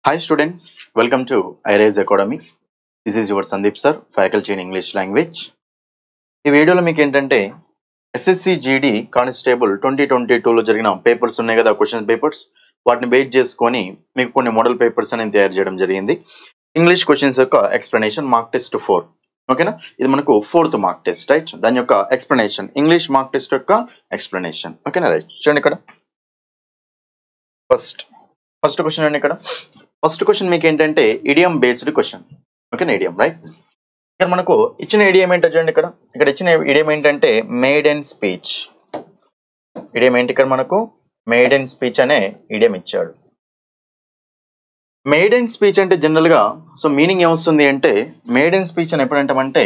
Hi students, welcome to iRise Academy. This is your Sandeep sir, faculty in English language. ఈ వీడియోలో మీకు ఏంటంటే SSC GD constable 2022లో జరిగిన papers ఉన్నాయి కదా, క్వశ్చన్ పేపర్స్, వాటిని బేస్ చేసుకొని మీకు కొన్ని మోడల్ పేపర్స్ అనేది తయారు చేయడం జరిగింది. ఇంగ్లీష్ క్వశ్చన్స్ యొక్క ఎక్స్ప్లెనేషన్ మార్క్ టెస్ట్ 4. ఓకేనా, ఇది మనకు 4th మార్క్ టెస్ట్, రైట్? దాని యొక్క ఎక్స్ప్లెనేషన్, ఇంగ్లీష్ మార్క్ టెస్ట్ యొక్క ఎక్స్ప్లెనేషన్. ఓకేనా, రైట్? చూడండి ఇక్కడ ఫస్ట్ క్వశ్చన్ అండి. ఇక్కడ ఫస్ట్ క్వశ్చన్ మీకు ఏంటంటే ఇడియం బేస్డ్ క్వశ్చన్. ఓకేనా, ఇడియం, రైట్? ఇక్కడ మనకు ఇచ్చిన ఇడియం ఏంటో చూడండి. ఇక్కడ ఇచ్చిన ఇడియం ఏంటంటే మేడెన్ స్పీచ్. ఇడియం ఏంటి? ఇక్కడ మనకు మేడెన్ స్పీచ్ అనే ఇడియం ఇచ్చాడు. మేడెన్ స్పీచ్ అంటే జనరల్ గా సో మీనింగ్ ఏమొస్తుంది అంటే, మేడెన్ స్పీచ్ అని ఎప్పుడు అంటామంటే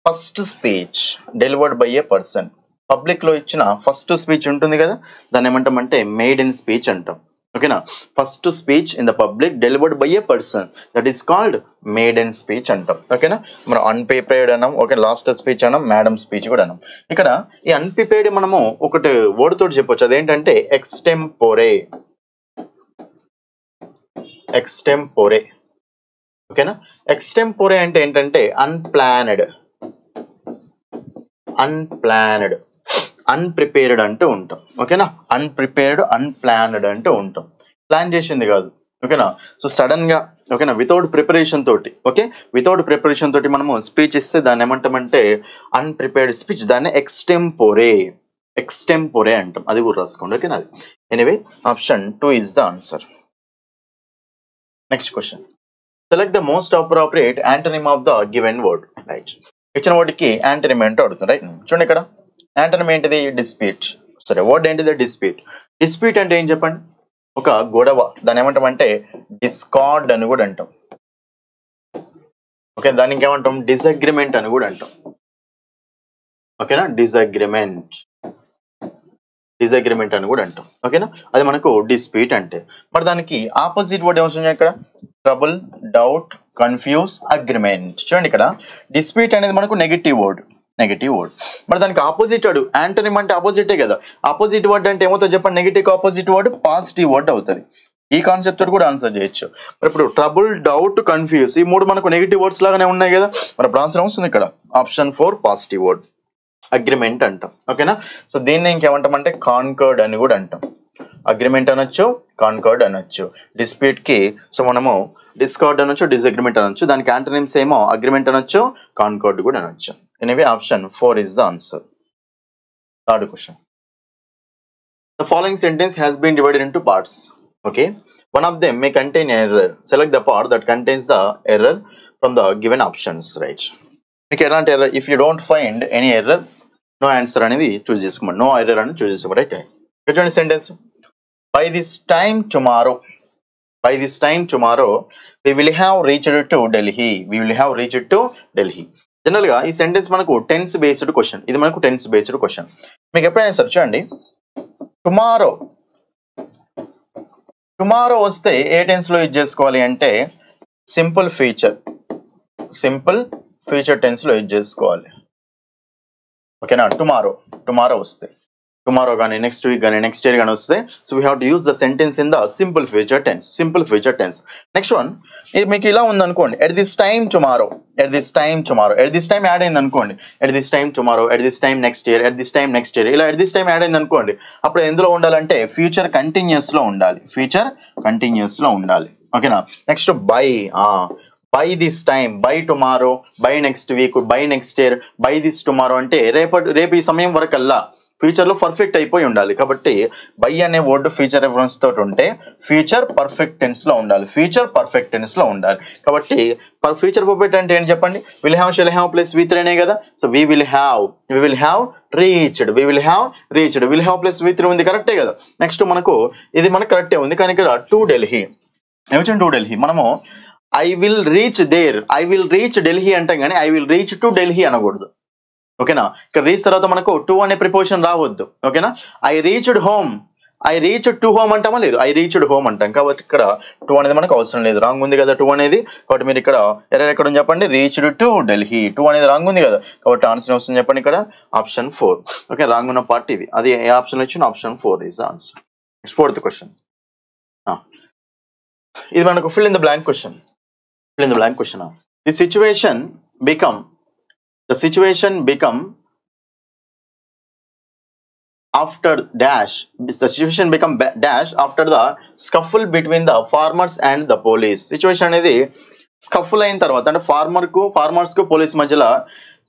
first speech delivered by a person. Public లో ఇచ్చిన ఫస్ట్ స్పీచ్ ఉంటుంది కదా, దాన్ని ఏమంటామంటే మేడెన్ స్పీచ్ అంటాం. ఓకేనా, first speech in the public delivered by a person, that is called maiden speech అంటాం. ఓకేనా, మనం అన్ప్రిపేర్డ్ అన్నాం, ఓకే, లాస్ట్ స్పీచ్ అన్నాం, మేడమ్ స్పీచ్ కూడా అన్నాం. ఇక్కడ ఈ అన్ప్రిపేర్డ్ మనము ఒకటి వర్డ్ తోటి చెప్పొచ్చు, అదేంటంటే ఎక్స్టెంపోరే. ఎక్స్టెంపోరే, ఓకేనా. ఎక్స్టెంపోరే అంటే ఏంటంటే అన్ప్లానెడ్, అన్ప్రిపేర్డ్ అంటూ ఉంటాం. ఓకేనా, అన్ప్రిపేర్డ్, అన్ప్లానెడ్ అంటూ ఉంటాం. ప్లాన్ చేసింది కాదు. ఓకేనా, సో సడన్ గా, ఓకేనా, వితౌట్ ప్రిపరేషన్ తోటి, ఓకే, వితౌట్ ప్రిపరేషన్ తోటి మనము స్పీచ్ ఇస్తే దాన్ని ఏమంటామంటే అన్ప్రిపేర్డ్ స్పీచ్, దాన్ని ఎక్స్టెంపోరే అంటాం. అది కూడా రాసుకోండి. ఓకేనా, అది anyway option 2 is the answer. Next question, select the most appropriate antonym of the given word. Right, ఇచ్చిన వాటికి యాంటోనిమ్ ఏంటో అడుగుతుంది. రైట్, చూడండి ఇక్కడ యాంటోనిమ్ ఏంటిది? డిస్ప్యూట్. సరే, వర్డ్ ఏంటిది? డిస్ప్యూట్. డిస్ప్యూట్ అంటే ఏం చెప్పండి? ఒక గొడవ. దాన్ని ఏమంటాం అంటే డిస్కార్డ్ అని కూడా అంటాం. ఓకే, దానికి ఏమంటాం? డిసగ్రిమెంట్ అని కూడా అంటాం. ఓకేనా, డిసగ్రిమెంట్ అని కూడా అంటాం. ఓకేనా, అది మనకు డిస్ప్యూట్ అంటే. మరి దానికి ఆపోజిట్ వర్డ్ ఏమవుతుంది ఇక్కడ? Trouble, doubt, confuse, agreement. చూడండి ఇక్కడ డిస్ప్యూట్ అనేది మనకు నెగటివ్ వర్డ్. మరి దానికి ఆపోజిట్ వర్డ్, యాంటోనిమ్ అంటే ఆపోజిటే కదా. ఆపోజిట్ వర్డ్ అంటే ఏమవుతుంది చెప్పండి? Negative opposite word positive word అవుతుంది. ఈ కాన్సెప్ట్ తోటి కూడా ఆన్సర్ చేయొచ్చు. మరి ఇప్పుడు ట్రబుల్, డౌట్, కన్ఫ్యూజ్, ఈ మూడు మనకు నెగటివ్ వర్డ్స్ లాగానే ఉన్నాయి కదా. మరి ఇప్పుడు ఆన్సర్ వస్తుంది ఇక్కడ ఆప్షన్ 4 పాజిటివ్ వర్డ్, అగ్రిమెంట్ అంటాం. ఓకేనా, సో దీన్ని ఇంకేమంటామంటే కాన్కర్డ్ అని కూడా అంటాం. అగ్రిమెంట్ అనొచ్చు, కాన్కర్డ్ అనొచ్చు. డిస్ప్యూట్ కి సో మనము డిస్కార్డ్ అనొచ్చు, డిసగ్రిమెంట్ అనొచ్చు. దానికి యాంటోనిమ్స్ ఏమో అగ్రిమెంట్ అనొచ్చు, కాన్కర్డ్ కూడా అనొచ్చు. Anyway option 4 is the answer. Third question. The following sentence has been divided into parts. Okay, one of them may contain an error. Select the part that contains the error from the given options. Right, మీకు ఎలాంటి error? If you don't find any error, no answer అనేది చూస్ చేసుకోండి. No error అని చూస్ చేసుకోండి. Right, చూడండి sentence. By this time tomorrow, we will have reached to Delhi. General గా ఈ sentence మనకు టెన్స్ బేస్డ్ క్వశ్చన్. ఇది మనకు టెన్స్ బేస్డ్ క్వశ్చన్. మీకు ఎప్పుడైనా సరే చూడండి, టుమారో వస్తే ఏ టెన్స్ లో యూజ్ చేసుకోవాలి అంటే సింపుల్ ఫ్యూచర్ టెన్స్ లో యూజ్ చేసుకోవాలి. ఓకేనా, టుమారో వస్తే, టుమారో కానీ నెక్స్ట్ వీక్ కానీ నెక్స్ట్ ఇయర్ కానీ వస్తే, so we have to use the sentence in the simple future tense. Next one, ఇది మీకు ఇలా ఉంది అనుకోండి, at this time tomorrow, at this time add అయింది అనుకోండి, at this time tomorrow, at this time next year, ఇలా at this time add అయింది అనుకోండి, అప్పుడు ఎందులో ఉండాలంటే ఫ్యూచర్ కంటిన్యూస్ లో ఉండాలి. ఓకేనా, next by this time, by tomorrow, by next week, by next year, by this tomorrow అంటే రేపు ఈ సమయం వరకల్లా ఫ్యూచర్ లో పర్ఫెక్ట్ అయిపోయి ఉండాలి. కాబట్టి బై అనే వర్డ్ ఫ్యూచర్ రెఫరెన్స్ తోటి ఉంటే ఫ్యూచర్ పర్ఫెక్ట్ టెన్స్ లో ఉండాలి. కాబట్టి ఫ్యూచర్ పర్ఫెక్ట్ అంటే ఏంటి చెప్పండి? Will have, shall have plus V3 అనే కదా. So we will have reached, will have plus V3 ఉంది, కరెక్టే కదా. నెక్స్ట్ మనకు ఇది మనకు కరెక్టే ఉంది, కానీ ఇక్కడ టు ఢిల్లీ మనము ఐ విల్ రీచ్ ఢిల్లీ అంటాం, కానీ I will reach to Delhi అనకూడదు. ఓకేనా, ఇక్కడ రీచ్ తర్వాత మనకు టు అనే ప్రిపోజిషన్ రావద్దు. ఓకేనా, ఐ రీచ్డ్ టు హోమ్ అంటామా? లేదు, ఐ రీచ్డ్ హోమ్ అంటాం. కాబట్టి ఇక్కడ టు అనేది మనకు అవసరం లేదు, రాంగ్ ఉంది కదా టు అనేది. కాబట్టి మీరు ఇక్కడ ఎర్రర్ ఎక్కడ ఉంది చెప్పండి? రీచ్డ్ టు ఢిల్లీ, టు అనేది రాంగ్ ఉంది కదా. కాబట్టి ఆన్సర్ వస్తుంది చెప్పండి ఇక్కడ ఆప్షన్ 4. ఓకే, రాంగ్ ఉన్న పార్ట్ ఇది, అది ఏ ఆప్షన్ వచ్చిన option 4 is the answer. Next 4th question. ఇది మనకు fill in the blank question. Fill in the blank question. The situation become after dash. The situation become dash after the scuffle between the farmers and the police. Situation అనేది స్కఫుల్ అయిన తర్వాత అంటే farmers కు police మధ్యలో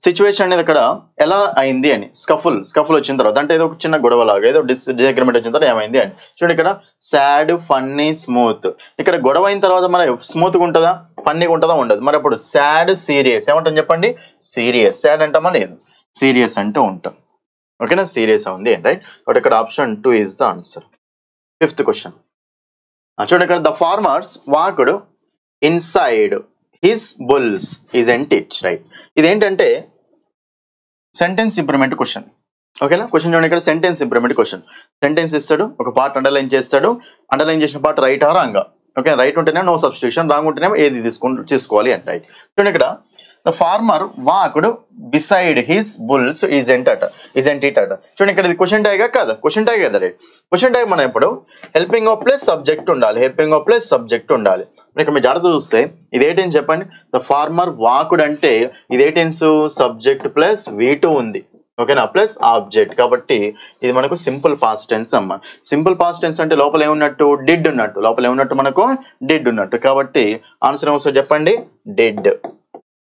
situation అనేది అక్కడ ఎలా అయింది అని స్కఫుల్ వచ్చిన తర్వాత అంటే ఏదో ఒక చిన్న గొడవ లాగా ఏదో డిసగ్రిమెంట్ వచ్చిన తర్వాత ఏమైంది అని చూడండి. ఇక్కడ సాడ్, ఫన్నీ, స్మూత్. ఇక్కడ గొడవ అయిన తర్వాత మరి స్మూత్గా ఉంటుందా, ఫన్నీగా ఉంటుందా, ఉండదు. మరి అప్పుడు సాడ్, సీరియస్ ఏమంటాం చెప్పండి? సీరియస్. సాడ్ అంటామా? లేదు, సీరియస్ అంటూ ఉంటాం. ఓకేనా, సీరియస్ ఉంది రైట్. కాబట్టి ఇక్కడ option 2 is the answer. 5th question చూడండి. ఇక్కడ the farmers walked inside his bulls isn't it right. ఇదేంటంటే సెంటెన్స్ ఇంప్రూవ్మెంట్ క్వశ్చన్. ఓకేనా, క్వశ్చన్ చూడండి. ఇక్కడ సెంటెన్స్ ఇంప్రూవ్మెంట్ క్వశ్చన్. సెంటెన్స్ ఇస్తాడు, ఒక పార్ట్ అండర్లైన్ చేస్తాడు. అండర్లైన్ చేసిన పార్ట్ రైట్ ఆ రాంగ్. ఓకే, రైట్ ఉంటేనే నో సబ్స్టిట్యూషన్, రాంగ్ ఉంటేనే ఏది తీసుకోవాలి అని రైట్. చూడండి ఇక్కడ the farmer walked beside his bulls isn't it అట. చూడండి ఇక్కడ ఇది క్వశ్చన్ ట్యాగ్ కాదా? క్వశ్చన్ ట్యాగ్ కదా రైట్. క్వశ్చన్ ట్యాగ్ మనం ఇప్పుడు హెల్పింగ్ ఆఫ్ ప్లస్ సబ్జెక్ట్ ఉండాలి. ఇక్కడ మీరు జాగ్రత్త చూస్తే ఇదేంటి చెప్పండి. ద ఫార్మర్ వాక్డ్ అంటే ఇదేంటెన్స్ సబ్జెక్ట్ ప్లస్ V2 ఉంది. ఓకేనా, ప్లస్ ఆబ్జెక్ట్. కాబట్టి ఇది మనకు సింపుల్ పాస్ట్ టెన్స్ అమ్మ. సింపుల్ పాస్ట్ టెన్స్ అంటే లోపల ఏమున్నట్టు? డిడ్ ఉన్నట్టు. లోపల ఏమున్నట్టు? మనకు డిడ్ ఉన్నట్టు. కాబట్టి ఆన్సర్ ఏమొస్తుంది చెప్పండి? డిడ్.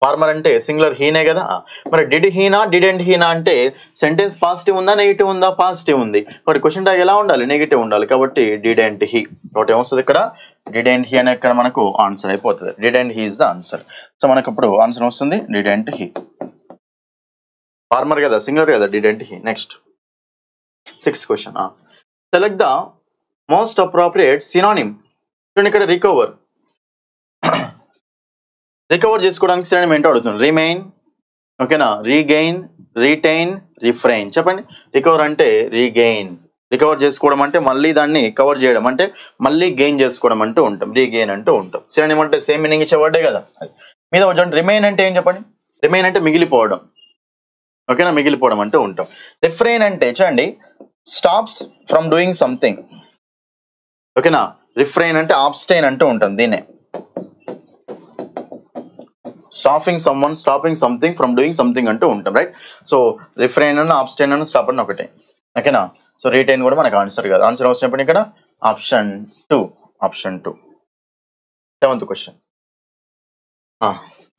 ఫార్మర్ అంటే సింగులర్ హీనే కదా. మరి డిడ్ హీనా, డిడెంట్ హీనా అంటే సెంటెన్స్ పాజిటివ్ ఉందా, నెగిటివ్ ఉందా? పాజిటివ్ ఉంది. కాబట్టి క్వశ్చన్ ట్యాగ్ ఎలా ఉండాలి? నెగిటివ్ ఉండాలి. కాబట్టి డిడెంట్ హీ. కాబట్టి ఏమొస్తుంది ఇక్కడ? డిడెంట్ హీ అనే ఇక్కడ మనకు ఆన్సర్ అయిపోతుంది. Didn't he is the answer. So మనకు ఇప్పుడు ఆన్సర్ వస్తుంది డిడెంట్ హీ. ఫార్మర్ కదా, సింగులర్ కదా, didn't he. Next 6th question. Select the most appropriate synonym. చూడండి ఇక్కడ రికవర్ చేసుకోవడానికి సినానిమ్ ఏంటో అడుగుతుంది. రిమైన్, ఓకేనా, రీగెయిన్, రీటైన్, రిఫ్రైన్. చెప్పండి. రికవర్ అంటే రీగెయిన్. రికవర్ చేసుకోవడం అంటే మళ్ళీ దాన్ని కవర్ చేయడం, అంటే మళ్ళీ గెయిన్ చేసుకోవడం అంటూ ఉంటాం. రీగెయిన్ అంటూ ఉంటాం. సినానిమ్ అంటే సేమ్ మీనింగ్ ఇచ్చేవాడే కదా. మీద చూడండి. రిమైన్ అంటే ఏం చెప్పండి? రిమైన్ అంటే మిగిలిపోవడం. ఓకేనా, మిగిలిపోవడం అంటూ ఉంటాం. రిఫ్రైన్ అంటే చూడండి స్టాప్స్ ఫ్రమ్ డూయింగ్ సంథింగ్. ఓకేనా, రిఫ్రైన్ అంటే ఆబ్స్టైన్ అంటూ ఉంటాం. దీన్నే stopping something from doing something అంటూ ఉంటాం రైట్. సో రిఫ్రైన్ అన్న, ఆబ్స్టైన్ అన్న, స్టాప్ అన్న ఒకటే. ఓకేనా, సో రీటైన్ కూడా మనకు ఆన్సర్ కాదు. ఆన్సర్ వచ్చినప్పుడు ఇక్కడ option 2. 7th question.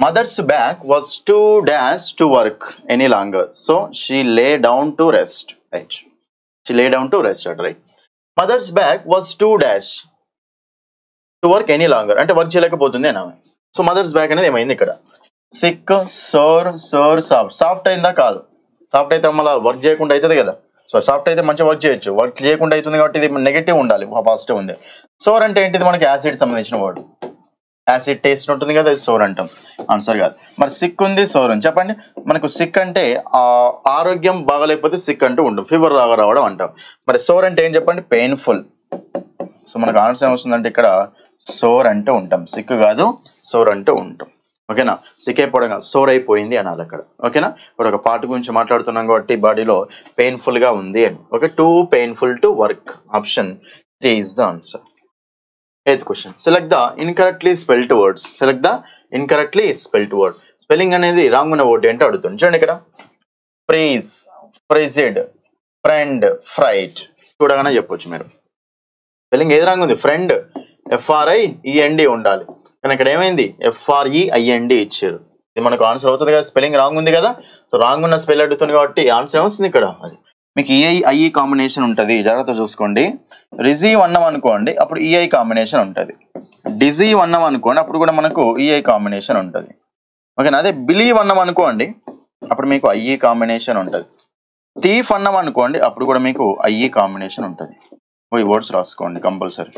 Mother's back was too dash to work any longer, so she lay down to rest right. Right. Mother's back was too dash to work any longer అంటే work చేయలేకపోతుంది అని. So mothers back అనేది ఏమైంది ఇక్కడ? Sick, sour, soft అయిందా? కాదు. Soft అయితే మళ్ళీ వర్క్ చేయకుండా అవుతుంది కదా. సో సాఫ్ట్ అయితే మంచిగా వర్క్ చేయొచ్చు, వర్క్ చేయకుండా అవుతుంది కాబట్టి ఇది నెగిటివ్ ఉండాలి, పాజిటివ్ ఉంది. సోర్ అంటే ఏంటిది? మనకి యాసిడ్ సంబంధించిన వర్డ్. యాసిడ్ టేస్ట్ ఉంటుంది కదా, ఇది సోర్ అంటాం. ఆన్సర్ కాదు. మరి సిక్ ఉంది, సోర్ ఉంది. చెప్పండి. మనకు సిక్ అంటే ఆరోగ్యం బాగలేకపోతే సిక్ అంటూ ఉంటాం, ఫీవర్ రావడం అంటాం. మరి సోర్ అంటే ఏం చెప్పండి? పెయిన్ఫుల్. సో మనకు ఆన్సర్ ఏమొస్తుందంటే ఇక్కడ సోర్ అంటూ ఉంటాం. సిక్ కాదు, సోర్ అంటూ ఉంటాం. ఓకేనా, సిక్ అయిపోవడం కాదు, సోర్ అయిపోయింది అనాలి అక్కడ. ఓకేనా, ఇప్పుడు ఒక పార్ట్ గురించి మాట్లాడుతున్నాం కాబట్టి బాడీలో పెయిన్ఫుల్ గా ఉంది అని. Okay, too painful to work. Option 3 is the answer. 8th question. Select the incorrectly spelled words. Spelling అనేది రాంగ్ ఉన్న వర్డ్ ఏంటో అడుగుతుంది. చూడండి ఇక్కడ ఫ్రీజ్, ఫ్రిజిడ్, ఫ్రెండ్, ఫ్రైట్. చూడగానే చెప్పొచ్చు మీరు. స్పెల్లింగ్ ఏది రాంగ్ ఉంది? ఫ్రెండ్ FRIEND ఉండాలి, కానీ ఇక్కడ ఏమైంది? FREIND ఇచ్చారు. ఇది మనకు ఆన్సర్ అవుతుంది కదా. స్పెల్లింగ్ రాంగ్ ఉంది కదా. సో రాంగ్ ఉన్న స్పెల్ అడుగుతుంది కాబట్టి ఆన్సర్ ఏమొస్తుంది ఇక్కడ? అది మీకు EI కాంబినేషన్ ఉంటుంది, జాగ్రత్త చూసుకోండి. రిజీవ్ అన్నాం అనుకోండి, అప్పుడు EI కాంబినేషన్ ఉంటుంది. డిజీవ్ అన్నాం అనుకోండి, అప్పుడు కూడా మనకు EI కాంబినేషన్ ఉంటుంది. ఓకేనా, అదే బిలీవ్ అన్నాం అనుకోండి, అప్పుడు మీకు IE కాంబినేషన్ ఉంటుంది. థీఫ్ అన్నాం అనుకోండి, అప్పుడు కూడా మీకు IE కాంబినేషన్ ఉంటుంది. ఈ వర్డ్స్ రాసుకోండి కంపల్సరీ.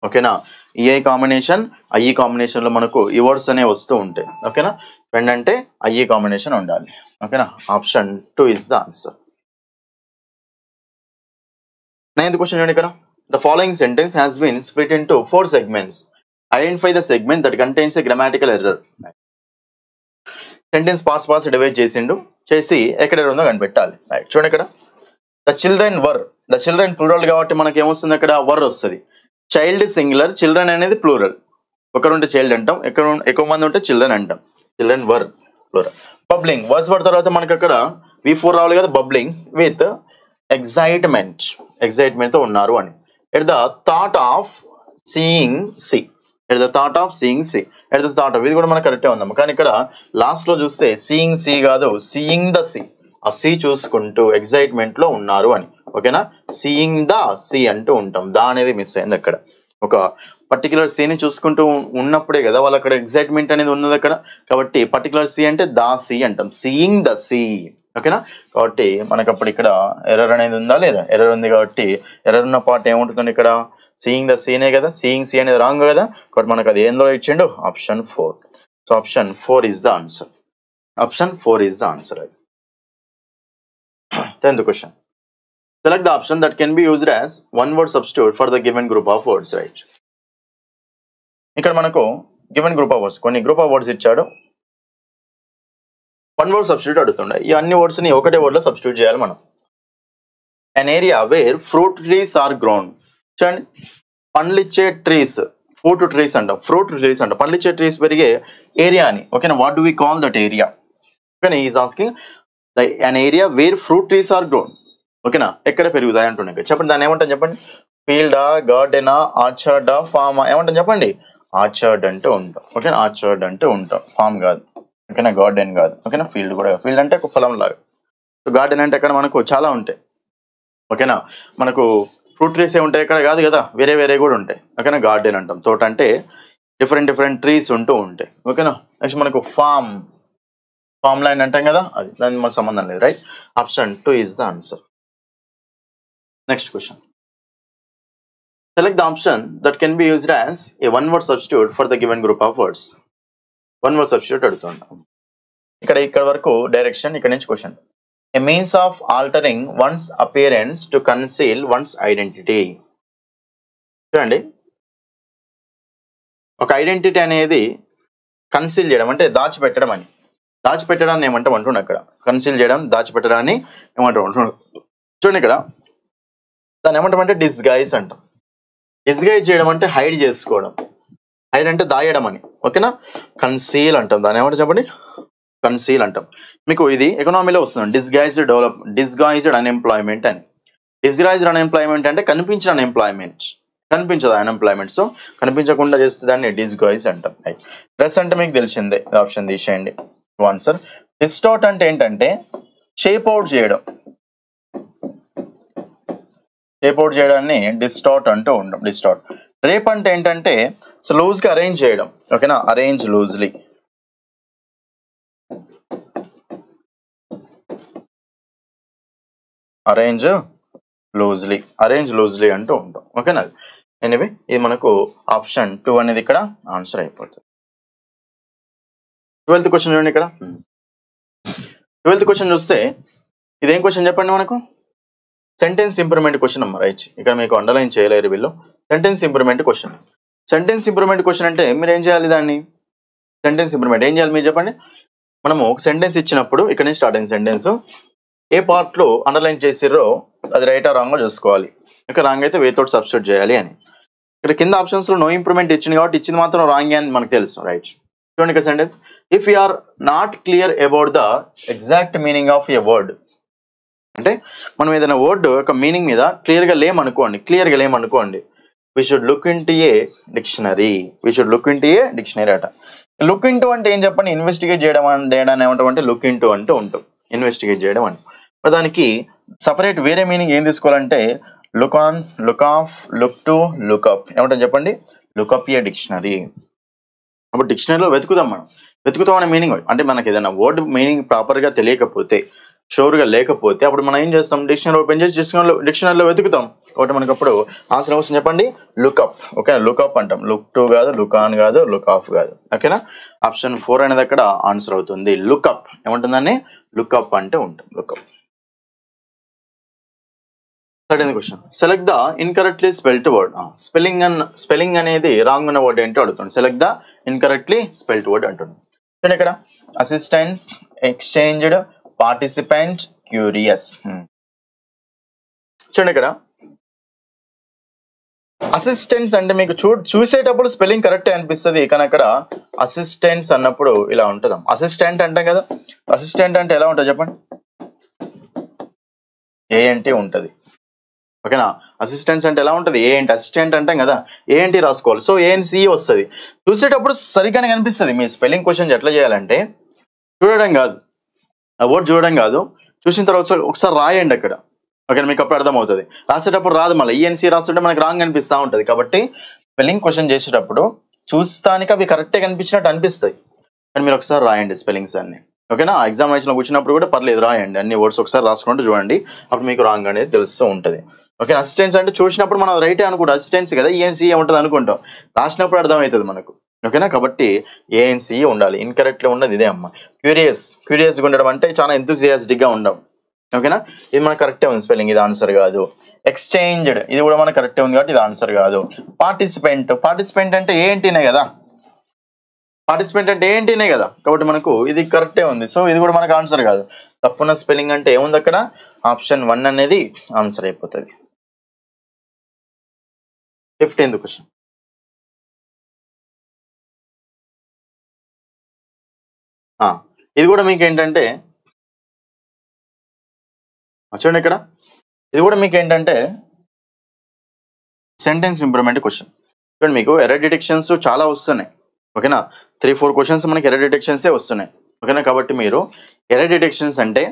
ఓకేనా, EI కాంబినేషన్, IE కాంబినేషన్ లో మనకు ఈ వర్డ్స్ అనేవి వస్తూ ఉంటాయి. ఓకేనా, ఫ్రెండ్ అంటే IE కాంబినేషన్ ఉండాలి. ఓకేనా, option 2 is the answer. 9th question చూడండి ఇక్కడ. The following sentence has been split into 4 segments. Identify the segment that contains a grammatical error. Sentence parts divide చేసి ఎక్కడ ఉందో కనిపెట్టాలి. చూడండి ఇక్కడ ద చిల్డ్రన్ ప్లూరల్ కాబట్టి మనకి ఏమొస్తుంది? అక్కడ వర్ వస్తుంది. చైల్డ్ సింగులర్, చిల్డ్రన్ అనేది ప్లూరల్. ఒకరుంటే చైల్డ్ అంటాం, ఎక్కువ మంది ఉంటే చిల్డ్రన్ అంటాం. Children were plural. Bubbling words పడిన తర్వాత మనకి అక్కడ V4 రావాలి కదా. బబ్లింగ్ విత్ ఎగ్జైట్మెంట్, ఎగ్జైట్మెంట్ తో ఉన్నారు అని. At the thought of seeing sea, at the thought of seeing sea, at the thought of, ఇది కూడా మనకు కరెక్టే ఉందాం. కానీ ఇక్కడ లాస్ట్ లో చూస్తే సీయింగ్ సి కాదు, సీయింగ్ ద సి, ఆ సి చూసుకుంటూ ఎగ్జైట్మెంట్ లో ఉన్నారు అని. ఓకేనా, సీయింగ్ ద సి అంటూ ఉంటాం, దా అనేది మిస్ అయింది అక్కడ. ఒక పర్టికులర్ సీని చూసుకుంటూ ఉన్నప్పుడే కదా వాళ్ళు అక్కడ ఎగ్జైట్మెంట్ అనేది ఉన్నది అక్కడ. కాబట్టి పర్టికులర్ సి అంటే దా సి అంటాం, సీయింగ్ ద సి. ఓకేనా, కాబట్టి మనకు అప్పుడు ఇక్కడ ఎర్రర్ అనేది ఉందా లేదా? ఎర్రర్ ఉంది కాబట్టి ఎర్రర్ ఉన్న పార్ట్ ఏముంటుంది ఇక్కడ? సీయింగ్ ద సీనే కదా, సీయింగ్ సి అనేది రాంగ్ కదా. కాబట్టి మనకు అది ఏందో ఇచ్చిండు, option 4. So option 4 is the answer. Option 4 is the answer. 10th question. Select the option that can be used as one word substitute for the given group of words, right? ఇక్కడ మనకు given group of words, కొన్ని group of words ఇచ్చాడు, one word substitute అడుగుతుండే. ఈ అన్ని words ని ఒకటే word లో substitute చేయాలి మనం. An area where fruit trees are grown. చూడండి, పండ్లిచ్చే ట్రీస్, ఫ్రూట్ ట్రీస్ అంటాం, ఫ్రూట్ ట్రీస్ అంటాం, పండ్లిచ్చే ట్రీస్ పెరిగే ఏరియా అని. ఓకేనా, what do we call that area? ఓకేనా, is asking an area where fruit trees are grown. ఓకేనా, ఎక్కడ పెరుగుతాయి అంటున్నాయి. చెప్పండి, దాన్ని ఏమంటాం చెప్పండి? ఫీల్డా, గార్డెనా, ఆర్చర్డా, ఫార్మా? ఏమంటాం చెప్పండి? ఆర్చర్డ్ అంటూ ఉంటాం. ఓకేనా, ఆర్చర్డ్ అంటూ ఉంటాం, ఫార్మ్ కాదు. ఓకేనా, గార్డెన్ కాదు. ఓకేనా, ఫీల్డ్ కూడా, ఫీల్డ్ అంటే ఒక పొలం లాగా. సో గార్డెన్ అంటే అక్కడ మనకు చాలా ఉంటాయి. ఓకేనా, మనకు ఫ్రూట్ ట్రీస్ ఏ ఉంటాయి ఇక్కడ కాదు కదా, వేరే వేరే కూడా ఉంటాయి. ఓకేనా, గార్డెన్ అంటాం. తోట అంటే డిఫరెంట్ డిఫరెంట్ ట్రీస్ ఉంటూ ఉంటాయి. ఓకేనా, నెక్స్ట్ మనకు ఫార్మ్ ల్యాండ్ అంటాం కదా, అది దానికి మనకు సంబంధం లేదు. Right, option 2 is the answer. Next question. Select the option that can be used as a one word substitute for the given group of words. One word substitute అడుగుతున్నాం. ఇక్కడ వరకు డైరెక్షన్, ఇక్కడ నుంచి question. A means of altering one's appearance to conceal one's identity. చూడండి, ఒక identity అనేది conceal చేయడం అంటే దాచిపెట్టడం అని. దాచిపెట్టడాన్ని ఏమంటాం అంటున్నాడు అక్కడ. కన్సీల్ చేయడం, దాచిపెట్టడాన్ని ఏమంటాం అంటున్నాడు. చూడండి, ఇక్కడ దాన్ని ఏమంటాం అంటే డిస్గైజ్ అంటాం. డిస్గైజ్ చేయడం అంటే హైడ్ చేసుకోవడం, హైడ్ అంటే దాయడం అని. ఓకేనా, కన్సీల్ అంటాం, దాన్ని ఏమంటాం చెప్పండి? కన్సీల్ అంటాం. మీకు ఇది ఎకనామీలో వస్తుంది, డిస్గైజ్డ్ అన్ఎంప్లాయ్మెంట్ అని. డిస్గైజ్డ్ అన్ఎంప్లాయ్మెంట్ అంటే కనిపించిన అన్ఎంప్లాయ్మెంట్, కనిపించదు అన్ఎంప్లాయ్మెంట్. సో కనిపించకుండా చేస్తే దాన్ని డిస్గైజ్ అంటాం. డ్రెస్ అంటే మీకు తెలిసిందే, ఆప్షన్ తీసేయండి. ఆన్సర్. డిస్టార్ట్ అంటే ఏంటంటే షేప్ అవుట్ చేయడం, షేప్ అవుట్ చేయడాన్ని డిస్టార్ట్ అంటూ ఉంటాం, డిస్టార్ట్. రేప్ అంటే ఏంటంటే లూజ్ గా అరేంజ్ చేయడం. ఓకేనా, అరేంజ్ లూజ్లీ. అరేంజ్ లూజ్లీ అంటూ ఉంటాం. ఓకేనా, ఎనివే ఇది మనకు ఆప్షన్ 2 అనేది ఇక్కడ ఆన్సర్ అయిపోతుంది. 12th క్వశ్చన్ చూడండి. ఇక్కడ 12th క్వశ్చన్ చూస్తే ఇదేం క్వశ్చన్ చెప్పండి మనకు? సెంటెన్స్ ఇంప్రూవ్మెంట్ క్వశ్చన్ అమ్మ. రైట్, ఇక్కడ మీకు అండర్లైన్ చేయలేరు వీళ్ళు. Sentence improvement question. Sentence improvement question అంటే మీరు ఏం చేయాలి? దాన్ని సెంటెన్స్ ఇంప్రూవ్మెంట్ ఏం చేయాలి మీరు చెప్పండి? మనము ఒక సెంటెన్స్ ఇచ్చినప్పుడు ఇక్కడ నుంచి స్టార్ట్ అయిన సెంటెన్స్ ఏ పార్ట్ లో అండర్లైన్ చేసిర్రో అది రైటా రాంగ్ చూసుకోవాలి. ఇక్కడ రాంగ్ అయితే వేతోటి సబ్స్టిట్యూట్ చేయాలి అని. ఇక్కడ కింద ఆప్షన్స్ లో నో ఇంప్రూవ్మెంట్ ఇచ్చింది కాబట్టి ఇచ్చింది మాత్రం రాంగ్ అని మనకు తెలుసు. రైట్, చూడండి ఇక్కడ sentence. If you are not clear about the exact meaning of a word, అంటే మనం ఏదైనా వర్డ్ యొక్క మీనింగ్ మీద క్లియర్గా లేమనుకోండి, we should look into a dictionary. అట. లుక్ ఇంటూ అంటే ఏం చెప్పండి? ఇన్వెస్టిగేట్ చేయడం ఏమంటామంటే లుక్ ఇంటూ అంటూ ఉంటాం, ఇన్వెస్టిగేట్ చేయడం అని. దానికి సపరేట్ వేరే మీనింగ్ ఏం తీసుకోవాలంటే look on, look of, look to, look up. ఏమంటాం చెప్పండి? లుక్ అప్ ఏ డిక్షనరీ. అప్పుడు డిక్షనరీలో వెతుకుతాం అనే మీనింగ్. అంటే మనకి ఏదైనా వర్డ్ మీనింగ్ ప్రాపర్గా తెలియకపోతే, షూర్గా లేకపోతే అప్పుడు మనం ఏం చేస్తాం? డిక్షనరీ ఓపెన్ చేసి డిక్షనరీలో వెతుకుతాం. కాబట్టి మనకు అప్పుడు ఆన్సర్ ఏమొస్తుంది చెప్పండి? లుక్అప్. ఓకేనా, లుక్అప్ అంటాం. లుక్ టు కాదు, లుక్ ఆన్ కాదు, లుక్ ఆఫ్ కాదు. ఓకేనా, ఆప్షన్ 4 అనేది అక్కడ ఆన్సర్ అవుతుంది. లుక్అప్ ఏముంటుందని? లుక్అప్ అంటే ఉంటుంది, look up. 13th question. Select the incorrectly spelled word. Spelling అనేది రాంగ్ ఉన్న వర్డ్ ఏంటో అడుగుతుంది. Select the incorrectly spelled word అంటుంది. చూడండి ఇక్కడ అసిస్టెన్స్, ఎక్స్చేంజ్డ్, పార్టిసిపెంట్, క్యూరియస్. చూడండి ఇక్కడ అసిస్టెంట్స్ అంటే మీకు చూసేటప్పుడు స్పెల్లింగ్ కరెక్టే అనిపిస్తుంది, కానీ అక్కడ అసిస్టెంట్స్ అన్నప్పుడు ఇలా ఉంటుంది. అసిస్టెంట్ అంటాం కదా, అసిస్టెంట్ అంటే ఎలా ఉంటుంది చెప్పండి, ఏఎన్టీ ఉంటుంది. ఓకేనా, అసిస్టెంట్స్ అంటే ఎలా ఉంటుంది, ఏఎన్టీ. అసిస్టెంట్ అంటాం కదా, ఏఎన్టీ రాసుకోవాలి. సో ఏఎన్సీ వస్తుంది. చూసేటప్పుడు సరిగ్గానే కనిపిస్తుంది. మీ స్పెల్లింగ్ క్వశ్చన్స్ ఎట్లా చేయాలంటే చూడడం కాదు, ఆ వర్డ్ చూడడం కాదు, చూసిన తర్వాత ఒకసారి రాయండి అక్కడ. ఓకే, మీకు అప్పుడు అర్థమవుతుంది. రాసేటప్పుడు రాదు, మళ్ళీ ఈఎన్సీ రాస్తుంటే మనకు రాంగ్ అనిపిస్తూ ఉంటుంది. కాబట్టి స్పెల్లింగ్ క్వశ్చన్ చేసేటప్పుడు చూస్తానికి అవి కరెక్టే కనిపించినట్టు అనిపిస్తాయి, కానీ మీరు ఒకసారి రాయండి స్పెల్లింగ్స్ అన్ని. ఓకేనా, ఎగ్జామినేషన్లో కూర్చున్నప్పుడు కూడా పర్లేదు రాయండి, అన్ని వర్డ్స్ ఒకసారి రాసుకుంటూ చూడండి, అప్పుడు మీకు రాంగ్ అనేది తెలుస్తూ ఉంటుంది. ఓకే, అసిస్టెంట్స్ అంటే చూసినప్పుడు మనం రైటే అనుకుంటాం, అసిస్టెంట్స్ కదా ఈఎన్సీ ఉంటుంది అనుకుంటాం, రాసినప్పుడు అర్థమవుతుంది మనకు. ఓకేనా, కాబట్టి ఏఎన్సీ ఉండాలి. ఇన్కరెక్ట్గా ఉన్నది ఇదే అమ్మ. క్యూరియస్గా ఉండడం అంటే చాలా ఎంతూజియాస్టిక్గా ఉండడం. ఓకేనా, ఇది మనకు కరెక్టే ఉంది స్పెల్లింగ్, ఇది ఆన్సర్ కాదు. ఎక్స్చేంజ్డ్, ఇది కూడా మనకు కరెక్టే ఉంది కాబట్టి ఇది ఆన్సర్ కాదు. పార్టిసిపెంట్ అంటే ఏంటినే కదా, పార్టిసిపెంట్ అంటే ఏంటినే కదా, కాబట్టి మనకు ఇది కరెక్టే ఉంది. సో ఇది కూడా మనకు ఆన్సర్ కాదు. తప్పున్న స్పెల్లింగ్ అంటే ఏముంది అక్కడ, ఆప్షన్ 1 అనేది ఆన్సర్ అయిపోతుంది. 15th question. ఇది కూడా మీకు ఏంటంటే చూడండి ఇక్కడ, ఇది కూడా మీకు ఏంటంటే సెంటెన్స్ ఇంప్రూవ్మెంట్ క్వశ్చన్. చూడండి మీకు ఎర్రర్ డిటెక్షన్స్ చాలా వస్తున్నాయి. ఓకేనా, 3-4 క్వశ్చన్స్ మనకి ఎర్రర్ డిటెక్షన్సే వస్తున్నాయి. ఓకేనా, కాబట్టి మీరు ఎర్రర్ డిటెక్షన్స్ అంటే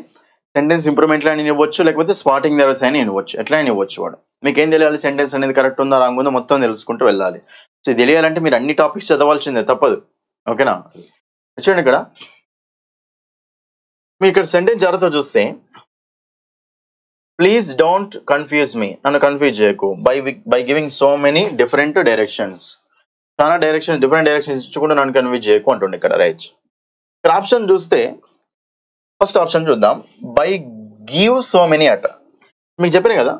సెంటెన్స్ ఇంప్రూవ్మెంట్లో అయినా ఇవ్వచ్చు, లేకపోతే స్పాటింగ్ ఎర్రర్స్ అయినా ఇవ్వచ్చు, ఎట్లా అయినా ఇవ్వచ్చు. వాడు మీకు ఏం తెలియాలి, సెంటెన్స్ అనేది కరెక్ట్ ఉందా రాంగ్ ఉందో మొత్తం తెలుసుకుంటూ వెళ్ళాలి. సో ఇది తెలియాలంటే మీరు అన్ని టాపిక్స్ చదవాల్సిందే, తప్పదు. ఓకేనా, చూడండి ఇక్కడ మీరు ఇక్కడ సెంటెన్స్ జాగ్రత్తగా చూస్తే, ప్లీజ్ డోంట్ కన్ఫ్యూజ్ మీ, నన్ను కన్ఫ్యూజ్ చేయకు, by giving so many different directions, చాలా డిఫరెంట్ డైరెక్షన్స్ ఇచ్చుకుంటూ నన్ను కన్ఫ్యూజ్ చేయకు అంటుండే ఇక్కడ. రైట్, ఇక్కడ ఆప్షన్ చూస్తే ఫస్ట్ ఆప్షన్ చూద్దాం, బై గివ్ సో మెనీ అట. మీకు చెప్పాను కదా,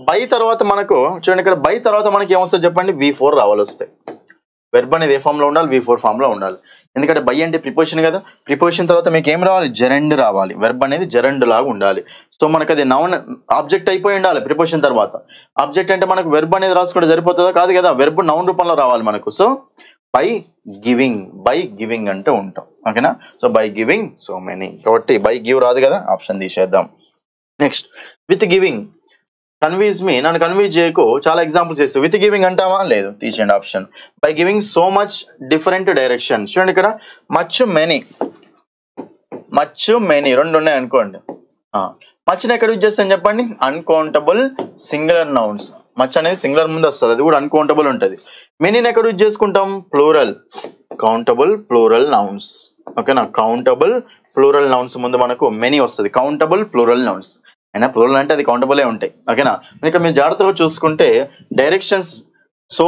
బై తర్వాత మనకు చూడండి ఇక్కడ, బై తర్వాత మనకి ఏమొస్తుంది చెప్పండి, V4 రావాలి వస్తాయి. వెర్బ్ అనేది ఏ ఫామ్ లో ఉండాలి, V4 ఫామ్ లో ఉండాలి. ఎందుకంటే బై అంటే ప్రిపోజిషన్ కదా, ప్రిపోజిషన్ తర్వాత మీకు ఏం రావాలి, జెరండ్ రావాలి. వెర్బ్ అనేది జెరండ్ లాగా ఉండాలి. సో మనకు అది నౌన్ ఆబ్జెక్ట్ అయిపోయి ఉండాలి ప్రిపోజిషన్ తర్వాత. ఆబ్జెక్ట్ అంటే మనకు వెర్బ్ అనేది రాసుకుంటే సరిపోతుందా, కాదు కదా, వెర్బ్ నౌన్ రూపంలో రావాలి మనకు. సో బై గివింగ్ అంటే ఉంటాం. ఓకేనా, so by giving so many, కాబట్టి బై గివ్ రాదు కదా, ఆప్షన్ తీసేద్దాం. Next, with giving convince me, నన్ను కన్విన్స్ చేయకు, చాలా ఎగ్జాంపుల్స్ చేస్తావు. విత్ గివింగ్ అంటావా, లేదు, తీసేయండి option. By giving so much different direction. చూడండి ఇక్కడ మచ్ మెనీ రెండు ఉన్నాయి అనుకోండి. మచ్ని ఎక్కడ యూజ్ చేస్తాను చెప్పండి, అన్కౌంటబుల్ సింగులర్ నౌన్స్. మచ్ అనేది సింగులర్ ముందు వస్తుంది, అది కూడా అన్కౌంటబుల్ ఉంటుంది. మెనీని ఎక్కడ యూజ్ చేసుకుంటాం, ప్లూరల్, కౌంటబుల్ ప్లూరల్ నౌన్స్. ఓకేనా, కౌంటబుల్ ప్లూరల్ నౌన్స్ ముందు మనకు మెనీ వస్తుంది, కౌంటబుల్ ప్లూరల్ నౌన్స్. అయినా ప్లూరల్ అంటే అది కౌంటబులే ఉంటాయి. ఓకేనా, ఇక మీరు జాగ్రత్తగా చూసుకుంటే డైరెక్షన్స్, సో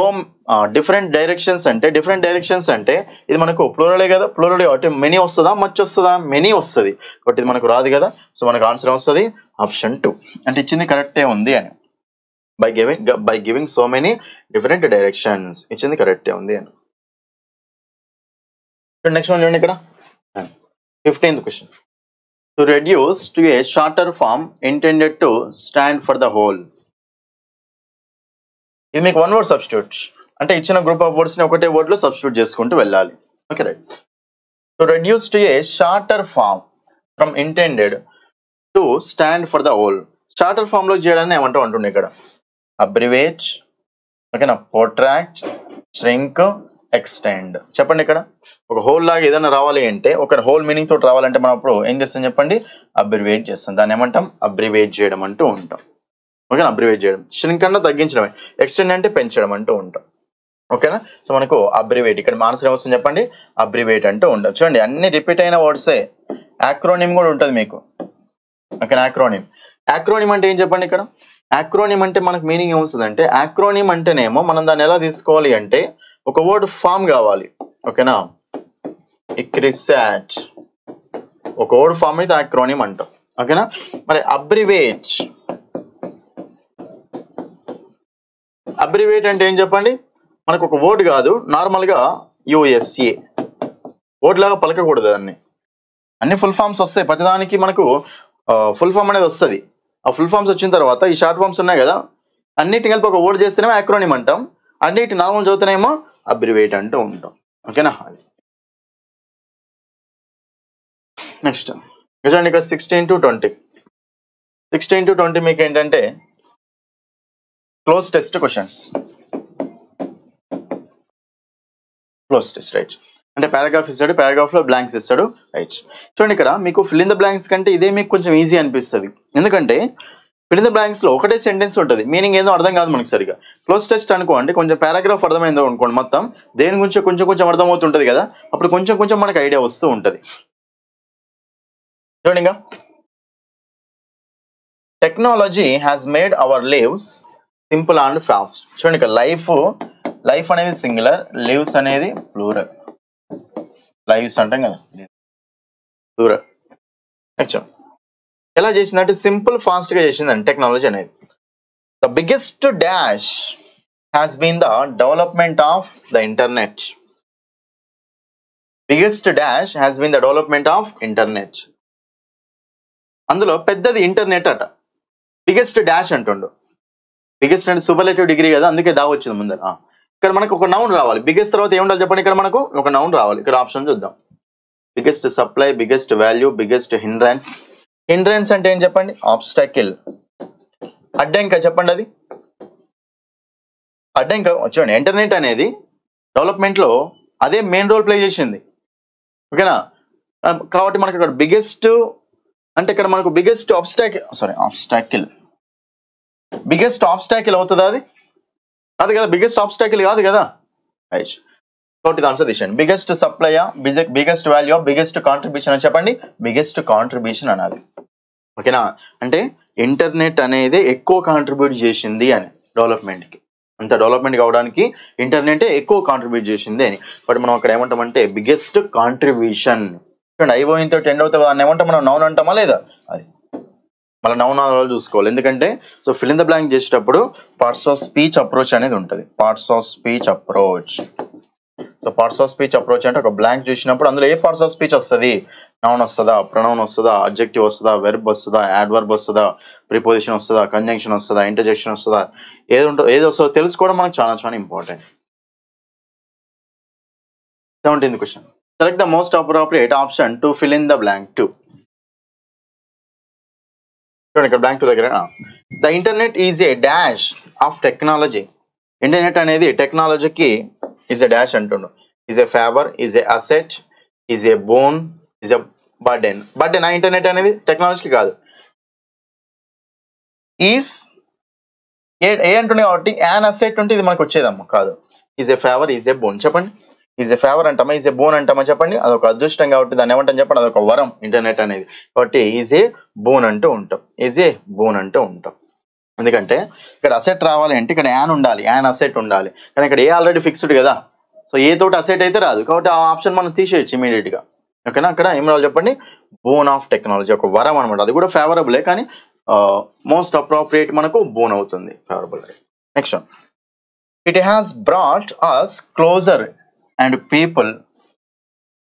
డిఫరెంట్ డైరెక్షన్స్ అంటే ఇది మనకు ప్లూరలే కదా, ప్లూరల్ కాబట్టి మెనీ వస్తుందా, మచ్ వస్తుందా, మెనీ వస్తుంది. కాబట్టి ఇది మనకు రాదు కదా, సో మనకు ఆన్సర్ వస్తుంది ఆప్షన్ 2. అంటే ఇచ్చింది కరెక్టే ఉంది అని, by giving so many different directions ఇచ్చింది కరెక్టే ఉంది అని. నెక్స్ట్ వన్ చూడండి ఇక్కడ 15th question. To reduce to a shorter form intended to stand for the whole. ఇది మీకు 1 word సబ్స్టిట్యూట్ అంటే ఇచ్చిన గ్రూప్ ఆఫ్ వర్డ్స్ ని ఒకటే వర్డ్ లో సబ్స్టిట్యూట్ చేసుకుంటూ వెళ్ళాలి. Okay right. To reduce to a shorter form from intended to stand for the whole. Shorter form లో చేయడాన్ని ఏమంటాం అంటుండే ఇక్కడ, అబ్రివేట్, ఓకేనా, ప్రొట్రాక్ట్, ష్రింక్, ఎక్స్టెండ్. చెప్పండి ఇక్కడ ఒక హోల్ లాగా ఏదైనా రావాలి అంటే, ఒక హోల్ మీనింగ్ తోటి రావాలంటే మనం అప్పుడు ఏం చేస్తాం చెప్పండి, అబ్రివేట్ చేస్తాం. దాన్ని ఏమంటాం, అబ్రివేట్ చేయడం అంటూ ఉంటాం. ఓకేనా, అబ్రివేట్ చేయడం. ష్రింక్ అన్నా తగ్గించడమే, ఎక్స్టెండ్ అంటే పెంచడం అంటూ ఉంటాం. ఓకేనా, సో మనకు అబ్రివేట్, ఇక్కడ ఆన్సర్ ఏమొస్తుంది చెప్పండి, అబ్రివేట్ అంటూ ఉంటాం. చూడండి అన్ని రిపీట్ అయిన వర్డ్సే. యాక్రోనిమ్ కూడా ఉంటుంది మీకు. ఓకేనా, యాక్రోనిమ్ అంటే ఏం చెప్పండి ఇక్కడ, యాక్రోనిమ్ అంటే మనకు మీనింగ్ ఏమొస్తుంది అంటే, యాక్రోనిమ్ అంటేనేమో మనం దాన్ని ఎలా తీసుకోవాలి అంటే, ఒక వర్డ్ ఫామ్ కావాలి. ఓకేనా, ఇక్రిసాట్ ఒక వర్డ్ ఫామ్ అయితే యాక్రోనిమ్ అంటాం. ఓకేనా, మరి అబ్రివేట్ అంటే ఏం చెప్పండి, మనకు ఒక వర్డ్ కాదు, నార్మల్ గా యుఎస్ఏ వర్డ్ లాగా పలకకూడదు. అన్ని ఫుల్ ఫామ్స్ వస్తాయి, ప్రతిదానికి మనకు ఫుల్ ఫామ్ అనేది వస్తుంది. ఆ ఫుల్ ఫామ్స్ వచ్చిన తర్వాత ఈ షార్ట్ ఫామ్స్ ఉన్నాయి కదా, అన్నిటి కలిపి ఒక వర్డ్ చేస్తేనేమో యాక్రోనిమ్ అంటాం, అన్నిటి నార్మల్ చదువుతానేమో అబ్రివేట్ అంటూ ఉంటాం. ఓకేనా? అది నెక్స్ట్ చూడండి ఇక 16 to 20. 16 to 20 మీకు ఏంటంటే cloze test questions. Cloze test right, అంటే పారాగ్రాఫ్ ఇస్తాడు, పారాగ్రాఫ్ లో బ్లాంక్స్ ఇస్తాడు రైట్. చూడండి ఇక్కడ మీకు ఫిల్ ఇన్ ద బ్లాంక్స్ కంటే ఇదే మీకు కొంచెం ఈజీ అనిపిస్తుంది, ఎందుకంటే ఫిల్ ఇన్ ద బ్లాంక్స్ లో ఒకటే సెంటెన్స్ ఉంటుంది, మీనింగ్ ఏదో అర్థం కాదు మనకి సరిగా. క్లోజ్ టెస్ట్ అనుకోండి కొంచెం పారాగ్రాఫ్ అర్థమైందో అనుకోండి, మొత్తం దేని గురించి కొంచెం కొంచెం అర్థమవుతుంటది కదా, అప్పుడు కొంచెం కొంచెం మనకు ఐడియా వస్తూ ఉంటుంది. చూడండి ఇంకా technology has made our lives simple and fast. చూడండి ఇక్కడ లైఫ్ అనేది సింగులర్, లివ్స్ అనేది ప్లూరల్. లైవ్స్ అంటాం కదా ప్లూరల్. యాక్చువల్ ఎలా చేసిందంటే సింపుల్ ఫాస్ట్ గా చేసిందండి టెక్నాలజీ అనేది. The biggest dash has been the development of the internet. Biggest dash has been the development of internet. అందులో పెద్దది ఇంటర్నెట్ అట, బిగ్గెస్ట్ డాష్ అంటుండు. బిగ్గెస్ట్ అంటే సూపర్లేటివ్ డిగ్రీ కదా, అందుకే దా వచ్చింది ముందర. ఇక్కడ మనకు ఒక నౌన్ రావాలి, బిగ్గెస్ట్ తర్వాత ఏముండాలి చెప్పండి, ఇక్కడ మనకు ఒక నౌన్ రావాలి. ఇక్కడ ఆప్షన్ చూద్దాం, బిగ్గెస్ట్ సప్లై, బిగ్గెస్ట్ వాల్యూ, బిగ్గెస్ట్ హిండ్రెన్స్. హిండ్రెన్స్ అంటే ఏం చెప్పండి, ఆబ్స్టాకిల్. అడ్డంక చెప్పండి, అది అడ్డంక. చూడండి ఇంటర్నెట్ అనేది డెవలప్మెంట్ లో అదే మెయిన్ రోల్ ప్లే చేసింది. ఓకేనా? కాబట్టి మనకి ఇక్కడ బిగ్గెస్ట్ అంటే ఇక్కడ మనకు బిగ్గెస్ట్ ఆబ్స్టాకిల్ బిగ్గెస్ట్ ఆబ్స్టాకిల్ అవుతుందా, అది కాదు కదా, బిగ్గెస్ట్ ఆబ్స్టాకిల్ కాదు కదా. కాబట్టి ఆన్సర్ తీసేయండి. బిగ్గెస్ట్ సప్లయా, బిగ్గెస్ట్ వాల్యూ, బిగ్గెస్ట్ కాంట్రిబ్యూషన్ అని చెప్పండి, బిగ్గెస్ట్ కాంట్రిబ్యూషన్ అనాలి. ఓకేనా? అంటే ఇంటర్నెట్ అనేది ఎక్కువ కాంట్రిబ్యూట్ చేసింది అని డెవలప్మెంట్ కి, అంత డెవలప్మెంట్ కావడానికి ఇంటర్నెట్ ఎక్కువ కాంట్రిబ్యూట్ చేసింది అని. బట్ మనం అక్కడ ఏమంటామంటే బిగ్గెస్ట్ కాంట్రిబ్యూషన్. చూడండి అయిపోయిన తోటి ఎండ్ అవుతుంది, దాన్ని ఏమంటాం మనం, నౌన్ అంటామా లేదా, అది మళ్ళీ నౌన్ చూసుకోవాలి. ఎందుకంటే so fill in the blank చేసేటప్పుడు పార్ట్స్ ఆఫ్ స్పీచ్ అప్రోచ్ అనేది ఉంటుంది. Parts of speech approach. So parts of speech approach అంటే ఒక బ్లాంక్ చూసినప్పుడు అందులో ఏ పార్ట్స్ ఆఫ్ స్పీచ్ వస్తుంది, నౌన్ వస్తుందా, ప్రొనౌన్ వస్తుందా, అడ్జెక్టివ్ వస్తుందా, వెర్బ్ వస్తుందా, యాడ్వర్బ్ వస్తుందా, ప్రిపోజిషన్ వస్తుందా, కంజంక్షన్ వస్తుందా, ఇంటర్జెక్షన్ వస్తుందా, ఏది వస్తుందో తెలుసుకోవడం మనకు చాలా చాలా important. 17th question, select the most appropriate option to fill in the blank to. చూడండి ఇక్కడ బ్లాంక్ టు దగ్గర the internet is a dash of technology. Internet అనేది టెక్నాలజీకి ఈజ్ ఎ డాష్ అంటుండు. Is a favour, is a asset, is a bone, is a burden. Burden ఆ internet అనేది టెక్నాలజీకి కాదు. ఈజ్ ఏ అంటుండే కాబట్టి యాన్ అసెట్ ఉంటే ఇది మనకు వచ్చేదమ్మా, కాదు. Is a favour, is a boon. చెప్పండి, ఈజ్ ఎ ఫేవర్ అంటామా, ఈజ్ ఎ బోన్ అంటామా చెప్పండి. అదొక అదృష్టం కాబట్టి దాన్ని ఏమంటాం చెప్పండి, అదొక వరం ఇంటర్నెట్ అనేది. కాబట్టి ఈజ్ ఏ బోన్ అంటూ ఉంటాం, ఈజ్ ఏ బోన్ అంటూ ఉంటాం. ఎందుకంటే ఇక్కడ అసెట్ రావాలి అంటే ఇక్కడ యాన్ ఉండాలి, యాన్ అసెట్ ఉండాలి. కానీ ఇక్కడ ఏ ఆల్రెడీ ఫిక్స్డ్ కదా, సో ఏ తోటి అసెట్ అయితే రాదు. కాబట్టి ఆ ఆప్షన్ మనం తీసేయచ్చు ఇమీడియట్ గా. ఓకేనా? అక్కడ ఏం రావాలి చెప్పండి, బోన్ ఆఫ్ టెక్నాలజీ, ఒక వరం అనమాట. అది కూడా ఫేవరబులే, కానీ మోస్ట్ అప్రోప్రియేట్ మనకు బోన్ అవుతుంది, favourable. Next one, it has brought us closer and people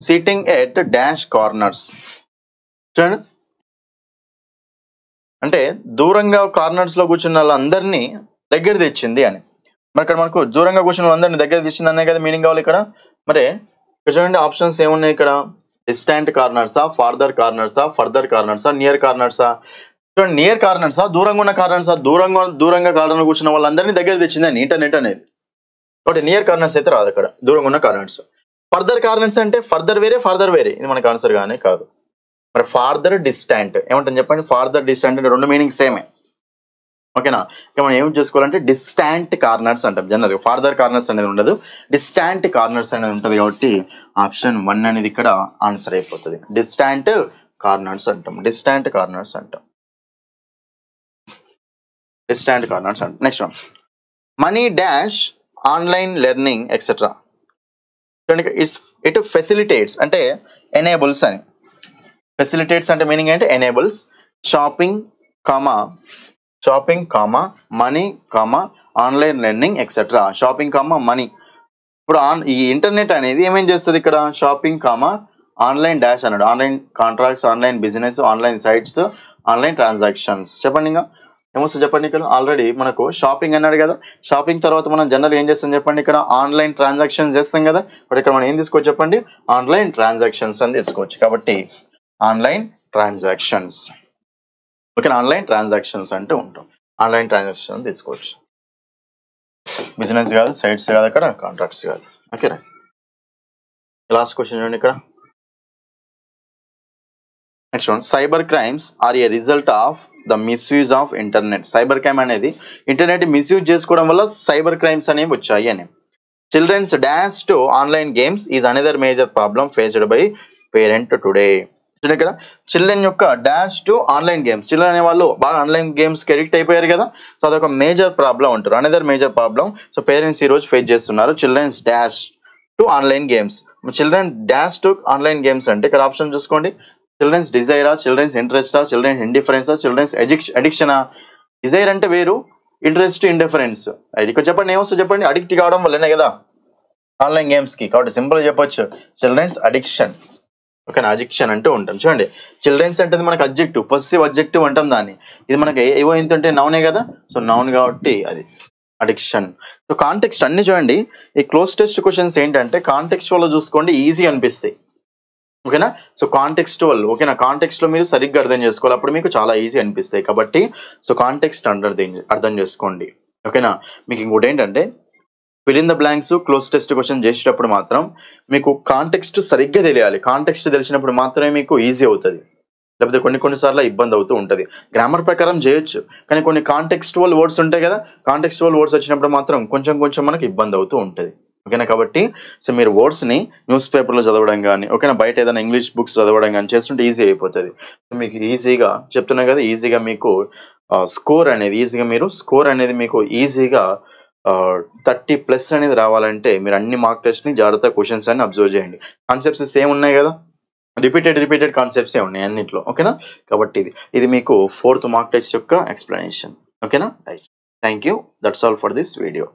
sitting at dash corners. చూడండి అంటే దూరంగా కార్నర్స్ లో కూర్చున్న వాళ్ళందరినీ దగ్గర తెచ్చింది అని. మరి ఇక్కడ మనకు దూరంగా కూర్చున్న వాళ్ళందరినీ దగ్గర తెచ్చింది అనే కదా మీనింగ్ కావాలి ఇక్కడ. మరి ఇక్కడ చూడండి ఆప్షన్స్ ఏమున్నాయి ఇక్కడ, డిస్టాంట్ కార్నర్సా, ఫార్దర్ కార్నర్సా, ఫర్దర్ కార్నర్సా, నియర్ కార్నర్సా. చూడండి నియర్ కార్నర్సా, దూరంగా ఉన్న కార్నర్సా, దూరంగా కార్నర్ కూర్చున్న వాళ్ళందరినీ దగ్గర తెచ్చిందని ఇంటర్నెట్ అనేది. కాబట్టి నియర్ కార్నర్స్ అయితే రాదు అక్కడ, దూరంగా ఉన్న కార్నర్స్. ఫర్దర్ కార్నర్స్ అంటే ఫర్దర్ వేరే, ఫర్దర్ వేరే, ఇది మనకు ఆన్సర్ గానే కాదు. మరి ఫార్దర్ డిస్టాంట్ ఏమంటాం చెప్పండి, ఫార్దర్ డిస్టాంట్ అంటే రెండు మీనింగ్ సేమే. ఓకేనా? ఇక మనం ఏం చేసుకోవాలంటే డిస్టాంట్ కార్నర్స్ అంటాం జనరల్గా, ఫార్దర్ కార్నర్స్ అనేది ఉండదు, డిస్టాంట్ కార్నర్స్ అనేది ఉంటుంది. కాబట్టి ఆప్షన్ 1 అనేది ఇక్కడ ఆన్సర్ అయిపోతుంది. డిస్టాంట్ కార్నర్స్ అంటాం, డిస్టాంట్ కార్నర్స్ అంటాం, డిస్టాంట్ కార్నర్స్ అంటాం. Next one, money dash online learning etcetera. It facilitates అంటే ఎనేబుల్స్ అని. ఫెసిలిటేట్స్ అంటే మీనింగ్ ఏంటి, enables shopping money online learning etcetera. Shopping money. ఇప్పుడు ఈ ఇంటర్నెట్ అనేది ఏమేం చేస్తుంది ఇక్కడ, షాపింగ్ ఆన్లైన్ డాష్ అన్నాడు, online contracts, online business, online sites, online transactions. చెప్పండి ఇంకా ఏమొస్తుంది చెప్పండి ఇక్కడ ఆల్రెడీ మనకు షాపింగ్ అన్నాడు కదా, షాపింగ్ తర్వాత మనం జనరల్ ఏం చేస్తాం చెప్పండి, ఇక్కడ ఆన్లైన్ ట్రాన్సాక్షన్స్ చేస్తాం కదా, బట్ ఇక్కడ మనం ఏం తీసుకోవచ్చు చెప్పండి, ఆన్లైన్ ట్రాన్సాక్షన్స్ అని తీసుకోవచ్చు. కాబట్టి ఆన్లైన్ ట్రాన్సాక్షన్స్, ఓకేనా, ఆన్లైన్ ట్రాన్సాక్షన్స్ అంటూ ఉంటాం, ఆన్లైన్ ట్రాన్సాక్షన్ తీసుకోవచ్చు. బిజినెస్ కాదు, సైట్స్ కాదు, అక్కడ కాంట్రాక్ట్స్ కాదు. ఓకేనా. లాస్ట్ క్వశ్చన్ చూడండి ఇక్కడ. Next one, cyber crimes are a result of the misuse of internet. Cyber crime అనేది ఇంటర్నెట్ మిస్యూజ్ చేసుకోవడం వల్ల సైబర్ క్రైమ్స్ అనేవి వచ్చాయి అని. Children's dash to online games is another major problem faced by parent today. ఇక్కడ children యొక్క dash to online games, children అనే వాళ్ళు బాగా ఆన్లైన్ గేమ్స్కి అడిక్ట్ అయిపోయారు కదా, సో అదొక మేజర్ ప్రాబ్లం అంటారు, another major problem. So parents ఈ రోజు ఫేస్ చేస్తున్నారు. Childrens dash to online games, children dash to online games అంటే ఇక్కడ ఆప్షన్ చూసుకోండి, చిల్డ్రన్స్ డిజైరా, చిల్డ్రన్స్ ఇంట్రెస్టా, చిల్డ్రన్స్ ఇండిఫరెన్సా, చిల్డ్రన్స్ అడిక్షనా. డిజైర్ అంటే వేరు, ఇంట్రెస్ట్ ఇండిఫరెన్స్. ఇక్కడ చెప్పండి ఏమొస్తుంది చెప్పండి, అడిక్ట్ కావడం వల్లనే కదా ఆన్లైన్ గేమ్స్కి, కాబట్టి సింపుల్ చెప్పొచ్చు చిల్డ్రన్స్ అడిక్షన్. ఓకేనా, అడిక్షన్ అంటూ ఉంటాం. చూడండి చిల్డ్రన్స్ అంటే మనకి అబ్జెక్టివ్, పొసెసివ్ అబ్జెక్టివ్ అంటాం దాన్ని, ఇది మనకి ఏవో ఏంటంటే నౌనే కదా, సో నౌన్ కాబట్టి అది అడిక్షన్. సో కాంటెక్స్ట్ అన్ని చూడండి, ఈ క్లోజ్ టెస్ట్ క్వశ్చన్స్ ఏంటంటే కాంటెక్స్చువల్ చూసుకోండి, ఈజీ అనిపిస్తాయి. ఓకేనా, సో కాంటెక్స్చువల్, ఓకేనా, కాంటెక్స్ట్లో మీరు సరిగ్గా అర్థం చేసుకోవాలి, అప్పుడు మీకు చాలా ఈజీ అనిపిస్తాయి. కాబట్టి సో కాంటెక్స్ట్ అర్థం చేసుకోండి. ఓకేనా. మీకు ఇంకోటి ఏంటంటే fill in the blanks cloze test question చేసేటప్పుడు మాత్రం మీకు కాంటెక్స్ట్ సరిగ్గా తెలియాలి. కాంటెక్స్ట్ తెలిసినప్పుడు మాత్రమే మీకు ఈజీ అవుతుంది, లేకపోతే కొన్నిసార్లు ఇబ్బంది అవుతూ ఉంటుంది. గ్రామర్ ప్రకారం చేయొచ్చు, కానీ కొన్ని కాంటెక్స్చువల్ వర్డ్స్ ఉంటాయి కదా, కాంటెక్స్చువల్ వర్డ్స్ వచ్చినప్పుడు మాత్రం కొంచెం మనకి ఇబ్బంది అవుతూ ఉంటుంది. ఓకేనా, కాబట్టి సో మీరు వర్డ్స్ని న్యూస్ పేపర్లో చదవడం కానీ, ఓకేనా, బయట ఏదైనా ఇంగ్లీష్ బుక్స్ చదవడం కానీ చేస్తుంటే ఈజీ అయిపోతుంది. మీకు ఈజీగా చెప్తున్నా కదా, ఈజీగా మీకు స్కోర్ అనేది మీకు ఈజీగా 30+ అనేది రావాలంటే మీరు అన్ని మార్క్ టెస్ట్ని జాగ్రత్త క్వశ్చన్స్ అన్ని అబ్జర్వ్ చేయండి. కాన్సెప్ట్స్ సేమ్ ఉన్నాయి కదా, రిపీటెడ్ కాన్సెప్ట్సే ఉన్నాయి అన్నింటిలో. ఓకేనా, కాబట్టి ఇది మీకు 4th మార్క్ టెస్ట్ యొక్క ఎక్స్ప్లెనేషన్. ఓకేనా, right. Thank you. That's all for this video.